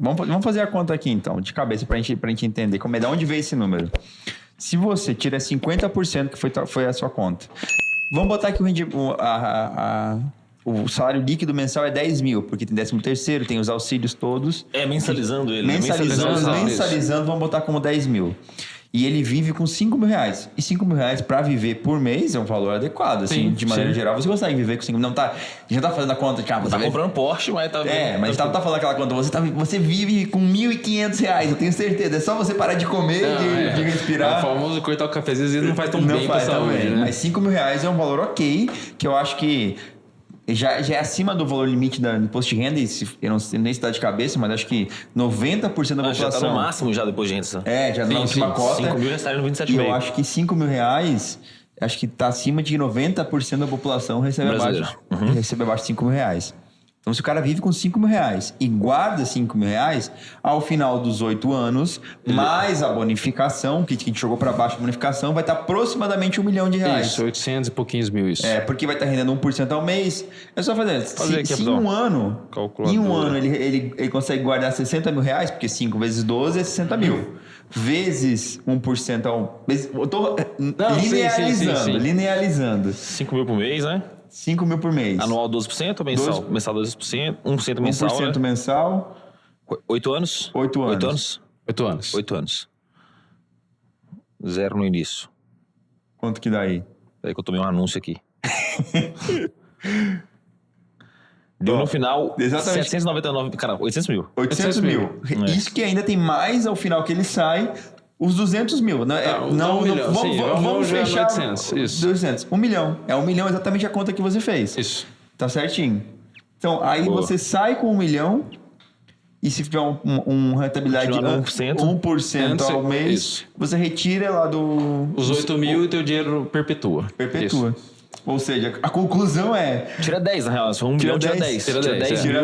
Vamos fazer a conta aqui, então, de cabeça, pra gente entender como de onde veio esse número. Se você tira 50%, que foi a sua conta, vamos botar que o salário líquido mensal é 10 mil, porque tem 13º, tem os auxílios todos. Mensalizando ele. Mensalizando, vamos botar como 10 mil. E ele vive com 5 mil reais. E 5 mil reais para viver por mês é um valor adequado, assim, de maneira geral. Você consegue viver com 5 mil. Não tá, a gente não tá fazendo a conta de... você tá comprando Porsche, mas tá... mas a gente tá falando aquela conta. Você vive com 1.500 reais, eu tenho certeza. É só você parar de comer, de respirar. É o famoso cortar o cafezinho, às vezes não faz tão bem pra saúde, né? Mas 5 mil reais é um valor ok, que eu acho que já é acima do valor limite do imposto de renda, e eu não sei nem se dá de cabeça, mas acho que 90% da população... Já tá no máximo já do imposto de renda. Já na última cota. 5 mil já está no 27,5. E eu acho que 5 mil reais, acho que tá acima de 90% da população recebe abaixo de 5 mil reais. Então, se o cara vive com 5 mil reais e guarda 5 mil reais, ao final dos 8 anos, mais a bonificação, que a gente jogou para baixo a bonificação, vai estar aproximadamente R$1 milhão. Isso, 800 e pouquinhos mil, isso. Porque vai estar rendendo 1% ao mês. É só fazer. Se em um ano, ele consegue guardar 60 mil reais, porque 5 vezes 12 é 60 mil. Vezes 1% ao mês. Eu tô linearizando. 5 mil por mês, né? 5 mil por mês. Anual 12% ou mensal? Mensal 12%, 1% mensal. 1% mensal. 8 anos? 8 anos. 8 anos. 8 anos. 0 no início. Quanto que dá aí? Peraí que eu tomei um anúncio aqui. Deu no final, exatamente. 799, cara, 800 mil. 800 mil. Isso que ainda tem mais ao final que ele sai... Os 200 mil, né? Vamos fechar 800, isso. 200. 1 milhão. É 1 milhão exatamente a conta que você fez. Isso. Tá certinho. Então, aí você sai com 1 milhão e se tiver uma rentabilidade de 1% ao mês, isso. Você retira lá os 8 mil e teu dinheiro perpetua. Perpetua. Isso. Ou seja, a conclusão é... Tira 10, na real. Se for 1 milhão, tira 10. Tira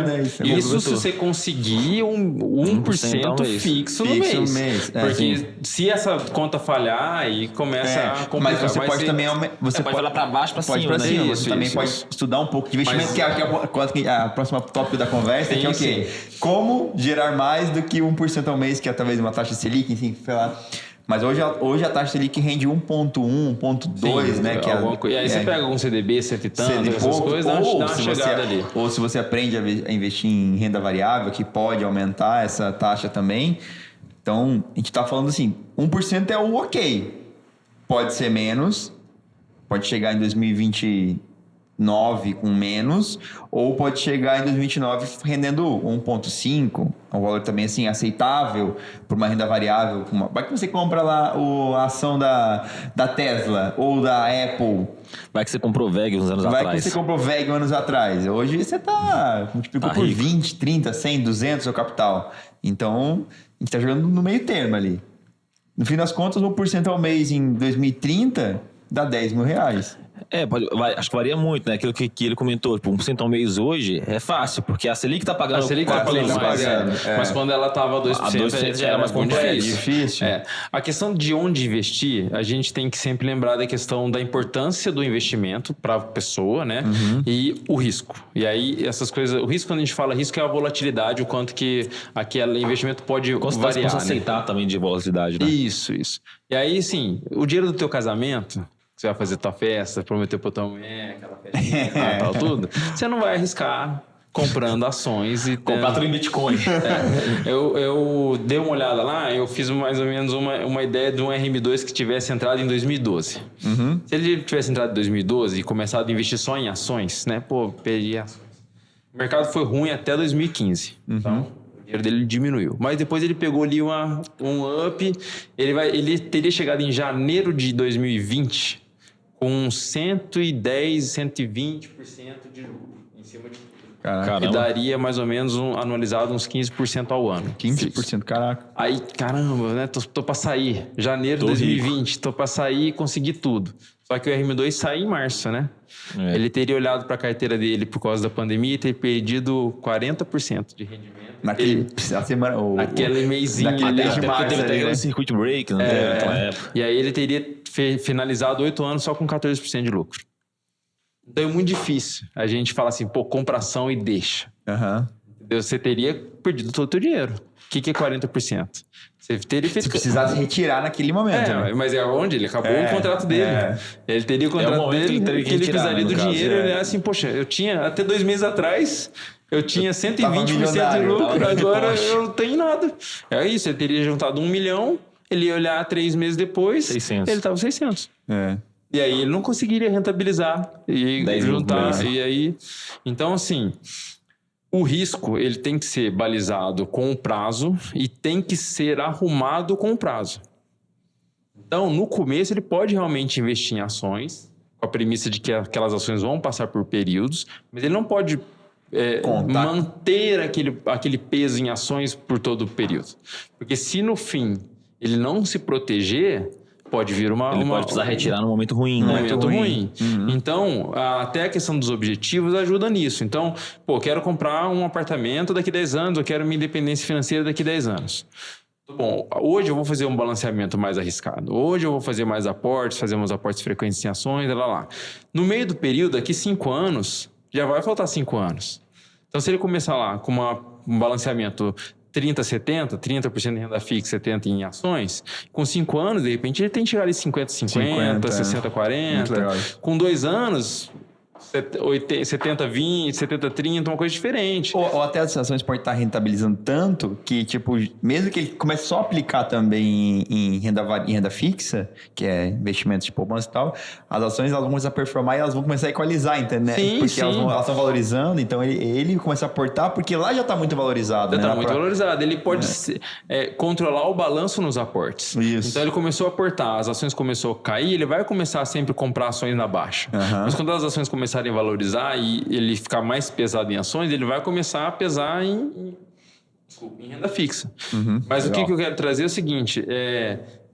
10. Isso se você conseguir 1% fixo no mês. Porque se essa conta falhar, aí começa a complicar. Mas você pode também... Você pode falar para baixo, para cima. Pode cima. Você também pode estudar um pouco de investimento, que é a próxima tópico da conversa, que é o quê? Como gerar mais do que 1% ao mês, que é talvez uma taxa Selic, enfim, sei lá... Mas hoje a taxa Selic rende 1,1, 1,2, né? E aí você pega algum CDB, cento e tanto, essas coisas, dá uma chegada ali. Ou se você aprende a investir em renda variável, que pode aumentar essa taxa também. Então, a gente está falando assim, 1% é o ok. Pode ser menos, pode chegar em 2029 com menos, ou pode chegar em 2029 rendendo 1,5, um valor também assim aceitável para uma renda variável. Vai que você compra lá a ação da Tesla ou da Apple. Vai que você comprou VEG uns anos atrás. Vai que você comprou VEG anos atrás. Hoje você multiplicou por 20, 30, 100, 200 o seu capital. Então, a gente está jogando no meio termo ali. No fim das contas, 1% ao mês em 2030 dá 10 mil reais. Acho que varia muito, né? Aquilo que ele comentou, tipo, 1% ao mês hoje é fácil, porque a Selic tá pagando... A Selic tá pagando mais, mas quando ela tava 2%, já era mais difícil. A questão de onde investir, a gente tem que sempre lembrar da questão da importância do investimento para a pessoa, né? E o risco. E aí, essas coisas... O risco, quando a gente fala risco, é a volatilidade, o quanto que aquele investimento pode variar. Você aceitar também de volatilidade, né? Isso. E aí, sim, o dinheiro do teu casamento... Você vai fazer tua festa, prometeu pra tua mulher, aquela festinha, tal, tudo. Você não vai arriscar comprando ações e... Comprar tudo em Bitcoin. Eu dei uma olhada lá, eu fiz mais ou menos uma ideia de um RM2 que tivesse entrado em 2012. Se ele tivesse entrado em 2012 e começado a investir só em ações, né? Perdi ações. O mercado foi ruim até 2015. Então... o dinheiro dele diminuiu. Mas depois ele pegou ali um up. Ele teria chegado em janeiro de 2020 com 110, 120% de lucro em cima de tudo. Caramba. Que daria mais ou menos anualizado uns 15% ao ano. 15%, caraca. Aí, caramba, né? Tô pra sair. Janeiro de 2020, tô pra sair e conseguir tudo. Só que o RM2 sai em março, né? Ele teria olhado para a carteira dele por causa da pandemia e ter perdido 40% de rendimento. Naquele mêsinho ali. Até porque teve até circuit break, né? E aí ele teria finalizado 8 anos só com 14% de lucro. Então é muito difícil a gente falar assim, compra ação e deixa. Você teria perdido todo o seu dinheiro. O que é 40%? Você teria feito... Se precisasse retirar naquele momento, né? Mas é onde? Ele acabou o contrato dele. Ele teria o contrato dele, que ele precisaria do dinheiro. Ele é assim, poxa, eu tinha até 2 meses atrás... Eu tinha 120% de lucro, agora eu não tenho nada. É isso, ele teria juntado 1 milhão, ele ia olhar 3 meses depois, 600. ele estava 600. É. E aí ele não conseguiria rentabilizar e 10 juntar. E aí, então assim, o risco ele tem que ser balizado com o prazo e tem que ser arrumado com o prazo. Então, no começo ele pode realmente investir em ações, com a premissa de que aquelas ações vão passar por períodos, mas ele não pode manter aquele peso em ações por todo o período. Porque se no fim ele não se proteger, pode vir Ele pode precisar retirar no momento ruim, né? Momento ruim. Então, até a questão dos objetivos ajuda nisso. Então, quero comprar um apartamento daqui a 10 anos, eu quero minha independência financeira daqui a 10 anos. Bom, hoje eu vou fazer um balanceamento mais arriscado. Hoje eu vou fazer mais aportes, fazer uns aportes frequentes em ações, lá. No meio do período, daqui 5 anos... já vai faltar 5 anos. Então, se ele começar lá com um balanceamento 30-70, 30% em renda fixa, 70% em ações, com 5 anos, de repente, ele tem que chegar ali 50-50, 60-40. Com 2 anos, 70-20, 70-30, uma coisa diferente. Ou até as ações podem estar rentabilizando tanto que, tipo, mesmo que ele comece só a aplicar também em renda fixa, que é investimentos de poupança e tal, as ações elas vão começar a performar e elas vão começar a equalizar, entendeu? Sim, porque elas estão valorizando, então ele começa a aportar porque lá já está muito valorizado. Já está muito valorizado. Ele pode controlar o balanço nos aportes. Isso. Então ele começou a aportar, as ações começou a cair, ele vai começar a sempre comprar ações na baixa. Mas quando as ações começarem a valorizar e ele ficar mais pesado em ações, ele vai começar a pesar em renda fixa. Mas legal. O que eu quero trazer é o seguinte,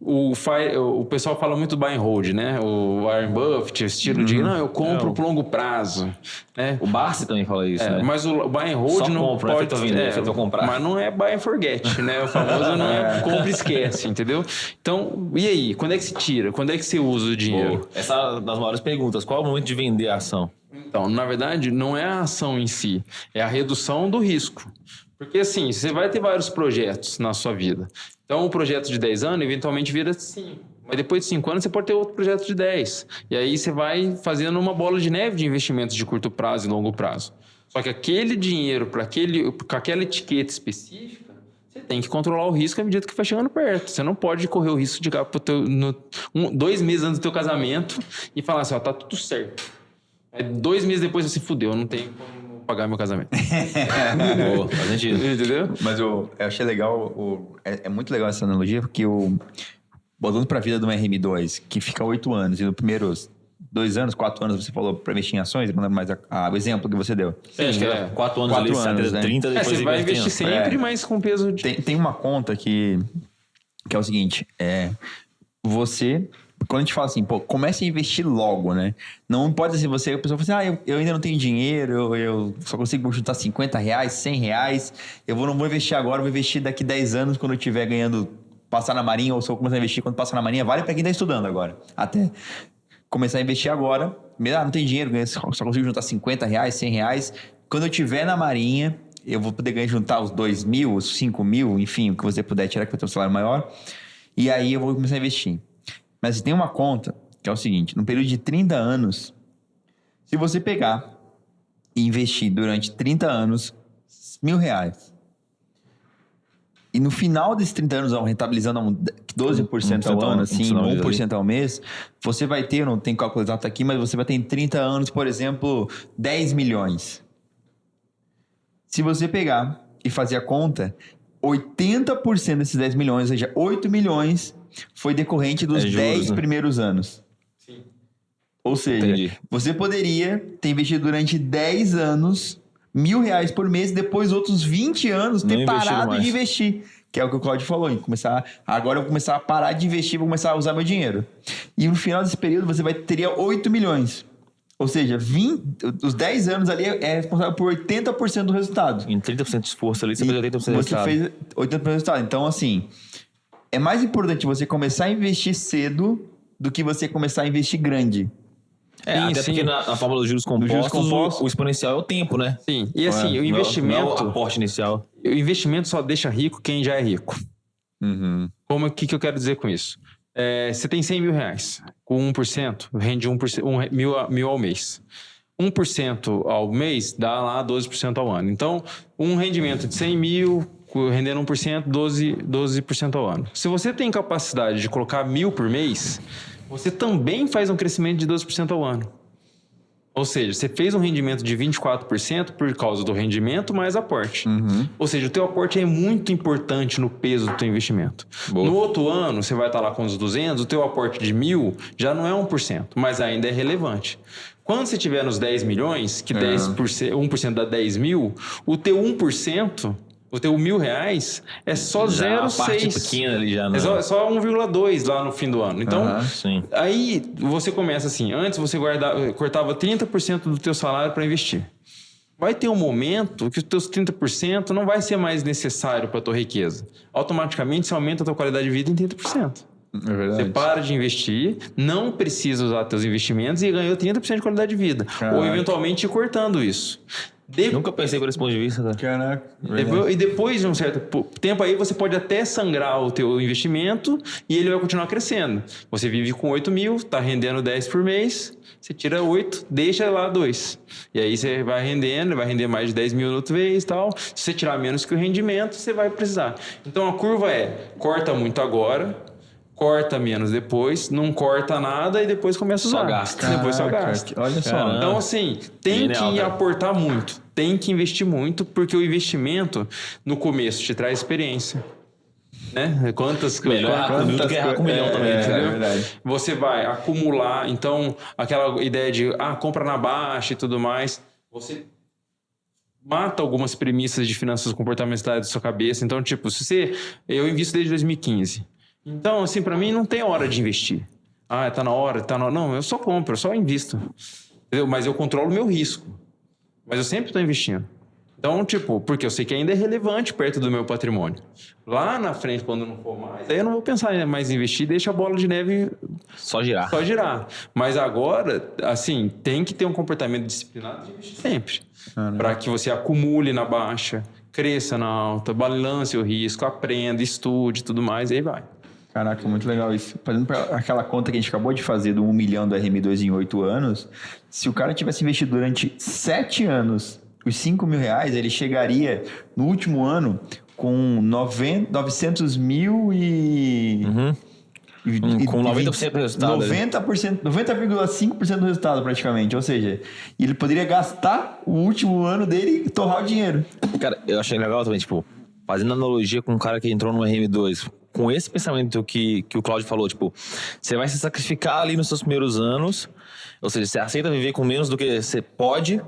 o pessoal fala muito buy and hold, né? O Warren Buffett, estilo de, eu compro por longo prazo. Né? O Barsi também fala isso, né? Mas o buy and hold só não compra, pode... comprar. Mas não é buy and forget, né? O famoso não é compra e esquece, entendeu? Então, e aí? Quando é que se tira? Quando é que se usa o dinheiro? Essa é uma das maiores perguntas. Qual é o momento de vender a ação? Então, na verdade, não é a ação em si, é a redução do risco. Porque assim, você vai ter vários projetos na sua vida. Então, um projeto de 10 anos, eventualmente vira 5. Mas depois de 5 anos, você pode ter outro projeto de 10. E aí você vai fazendo uma bola de neve de investimentos de curto prazo e longo prazo. Só que aquele dinheiro, com aquela etiqueta específica, você tem que controlar o risco à medida que vai chegando perto. Você não pode correr o risco de chegar 2 meses antes do teu casamento e falar assim, tá tudo certo. 2 meses depois você fudeu, eu não tenho como pagar meu casamento. Faz sentido. Entendeu? Mas eu achei legal, é muito legal essa analogia, porque botando para a vida do RM2, que fica 8 anos, e nos primeiros 2 anos, 4 anos, você falou para investir em ações, não lembro mais o exemplo que você deu. Sim, acho que era 4 anos ali, 30, depois você vai investir sempre, mas com peso de... Tem uma conta que é o seguinte, você... Quando a gente fala assim, comece a investir logo, né? Não pode ser a pessoa fala assim, eu ainda não tenho dinheiro, eu só consigo juntar R$50, R$100, não vou investir agora, vou investir daqui 10 anos quando eu estiver ganhando, passar na marinha, ou se eu começar a investir quando passar na marinha, vale para quem está estudando agora. Até começar a investir agora, não tem dinheiro, só consigo juntar R$50, R$100, quando eu estiver na marinha, eu vou poder juntar os 2 mil, os 5 mil, enfim, o que você puder tirar, que vai ter um salário maior, e aí eu vou começar a investir. Mas tem uma conta que é o seguinte, no período de 30 anos, se você pegar e investir durante 30 anos R$1.000, e no final desses 30 anos, rentabilizando 12% ao ano, assim, 1% ao mês, você vai ter, eu não tenho cálculo exato aqui, mas você vai ter em 30 anos, por exemplo, 10 milhões. Se você pegar e fazer a conta, 80% desses 10 milhões, ou seja, 8 milhões... foi decorrente dos 10 primeiros anos. Sim. Ou seja, você poderia ter investido durante 10 anos R$1.000 por mês, depois outros 20 anos ter parado de investir. Que é o que o Claudio falou. Agora eu vou começar a parar de investir, vou começar a usar meu dinheiro. E no final desse período você teria 8 milhões. Ou seja, os 10 anos ali é responsável por 80% do resultado. Em 30% de esforço ali, você fez 80% do resultado. Você fez 80% do resultado. Então, assim... é mais importante você começar a investir cedo do que você começar a investir grande. Até porque na fórmula dos juros compostos, o exponencial é o tempo, né? Sim, e assim, o investimento... Não é o aporte inicial. O investimento só deixa rico quem já é rico. O que eu quero dizer com isso? Você tem 100 mil reais, com 1%, rende 1%, mil ao mês. 1% ao mês dá lá 12% ao ano. Então, um rendimento de 100 mil, rendendo 1%, 12% ao ano. Se você tem capacidade de colocar 1.000 por mês, você também faz um crescimento de 12% ao ano. Ou seja, você fez um rendimento de 24% por causa do rendimento mais aporte. Ou seja, o teu aporte é muito importante no peso do teu investimento. Boa. No outro ano, você vai estar lá com os 200, o teu aporte de 1.000 já não é 1%, mas ainda é relevante. Quando você tiver nos 10 milhões, que 1% dá 10 mil, o teu 1%... O teu R$1.000 é só 0,6. parte pequena ali já. Não. É só 1,2 lá no fim do ano. Então, aí você começa assim. Antes você cortava 30% do teu salário para investir. Vai ter um momento que os teus 30% não vai ser mais necessário para a tua riqueza. Automaticamente você aumenta a tua qualidade de vida em 30%. É verdade. Você para de investir, não precisa usar teus investimentos e ganhou 30% de qualidade de vida. Caraca. Ou eventualmente ir cortando isso. Nunca pensei por esse ponto de vista, cara. Caraca. E depois de um certo tempo aí, você pode até sangrar o teu investimento e ele vai continuar crescendo. Você vive com 8 mil, tá rendendo 10 por mês, você tira 8, deixa lá 2. E aí você vai rendendo, vai render mais de 10 mil outra vez e tal. Se você tirar menos que o rendimento, você vai precisar. Então a curva corta muito agora, corta menos depois, não corta nada e depois começa a usar. Só gasta. Depois só gasta. Olha só. Então, assim, tem que aportar muito, tem que investir muito, porque o investimento, no começo, te traz experiência. Né? Quantas com milhão também, entendeu? É verdade. Você vai acumular, então, aquela ideia de compra na baixa e tudo mais, você mata algumas premissas de finanças comportamentais da sua cabeça. Então, tipo, eu invisto desde 2015. Então, assim, para mim não tem hora de investir. Tá na hora. Não, eu só compro, eu só invisto. Entendeu? Mas eu controlo o meu risco. Mas eu sempre estou investindo. Então, tipo, porque eu sei que ainda é relevante perto do meu patrimônio. Lá na frente, quando não for mais, aí eu não vou pensar em mais investir, deixa a bola de neve só girar. Mas agora, assim, tem que ter um comportamento disciplinado de investir sempre. Para que você acumule na baixa, cresça na alta, balance o risco, aprenda, estude e tudo mais, e aí vai. Caraca, muito legal isso. Fazendo aquela conta que a gente acabou de fazer do 1 milhão do RM2 em 8 anos, se o cara tivesse investido durante 7 anos os 5 mil reais, ele chegaria no último ano com 900 mil com 90% do resultado. 90,5% do resultado praticamente. Ou seja, ele poderia gastar o último ano dele e torrar o dinheiro. Cara, eu achei legal também, tipo, fazendo analogia com um cara que entrou no RM2, com esse pensamento que o Cláudio falou, tipo, você vai se sacrificar ali nos seus primeiros anos, ou seja, você aceita viver com menos do que você pode,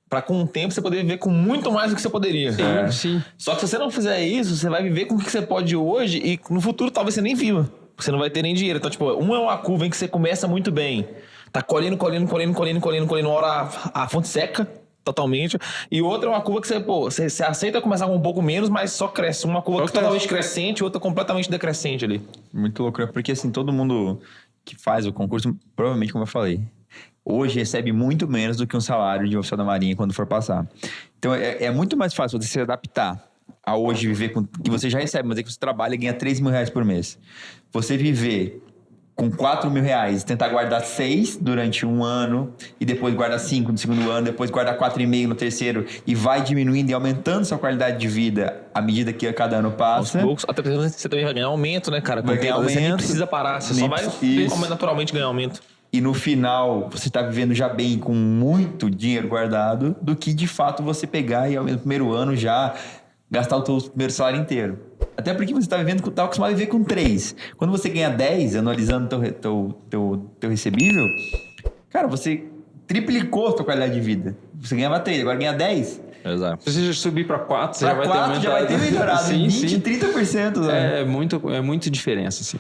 para com o tempo você poder viver com muito mais do que você poderia. Sim. Só que se você não fizer isso, você vai viver com o que você pode hoje e no futuro talvez você nem viva. Você não vai ter nem dinheiro. Então, tipo, é uma curva em que você começa muito bem. Tá colhendo, uma hora a fonte seca totalmente. E outra é uma curva que você aceita começar com um pouco menos, mas só cresce. Uma curva totalmente crescente e outra completamente decrescente ali. Muito louco, porque assim, todo mundo que faz o concurso, provavelmente, como eu falei, hoje recebe muito menos do que um salário de oficial da Marinha quando for passar. Então, é muito mais fácil você se adaptar a hoje viver com... que você já recebe, mas é que você trabalha e ganha 3 mil reais por mês. Você viver com 4 mil reais, tentar guardar 6 durante um ano, e depois guarda 5 no segundo ano, depois guarda 4,5 no terceiro, e vai diminuindo e aumentando sua qualidade de vida à medida que a cada ano passa. Aos poucos, até porque você também vai ganhar aumento, né, cara? Vai ganhar aumento. Você nem precisa parar, você só vai naturalmente ganhar aumento. E no final, você está vivendo já bem, com muito dinheiro guardado, do que de fato você pegar e no primeiro ano já gastar o teu primeiro salário inteiro. Até porque você está acostumado a viver com 3. Quando você ganha 10, analisando teu recebível, cara, você triplicou a tua qualidade de vida. Você ganhava 3, agora ganha 10. Exato. Se você subir para 4, já vai ter melhorado. Sim, 20, 30%. Né? É muito diferença, assim.